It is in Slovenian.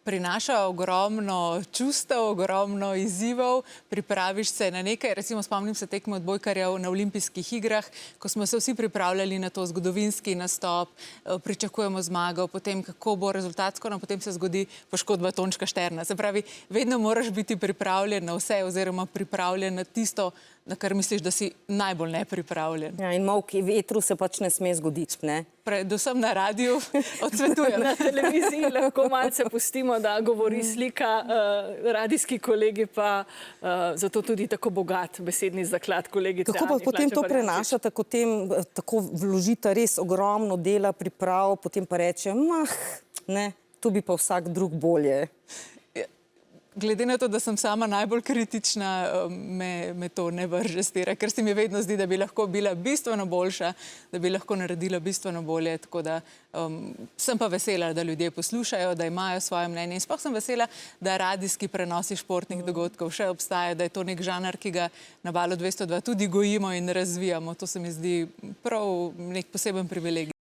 prinaša ogromno čustev, ogromno izzivov, pripraviš se na nekaj. Recimo spomnim se tekme odbojkarjev na olimpijskih igrah, ko smo se vsi pripravljali na to zgodovinski nastop, pričakujemo zmago, potem kako bo rezultatsko, no potem se zgodi poškodba Tončka Šterna. Se pravi, vedno moraš biti pripravljen na vse oziroma pripravljen na tisto, na kar misliš, da si najbolj nepripravljen. Ja, in molki vetru se pač ne sme zgoditi, ne? Predvsem na radiju odsvetujem. Na televiziji lahko malce pustimo, da govori slika, radijski kolegi pa zato tudi tako bogat besedni zaklad kolegice. Kako pa potem to prenašate, tako vložite res ogromno dela, priprav, potem pa reče, ne, tu bi pa vsak drug bolje. Glede na to, da sem sama najbolj kritična, me to ne vrže s tira, ker se mi vedno zdi, da bi lahko bila bistveno boljša, da bi lahko naredila bistveno bolje, tako da sem pa vesela, da ljudje poslušajo, da imajo svoje mnenje in sploh sem vesela, da radijski prenosi športnih dogodkov še obstajajo, da je to nek žanr, ki ga na Valu 202 tudi gojimo in razvijamo. To se mi zdi prav nek poseben privilegij.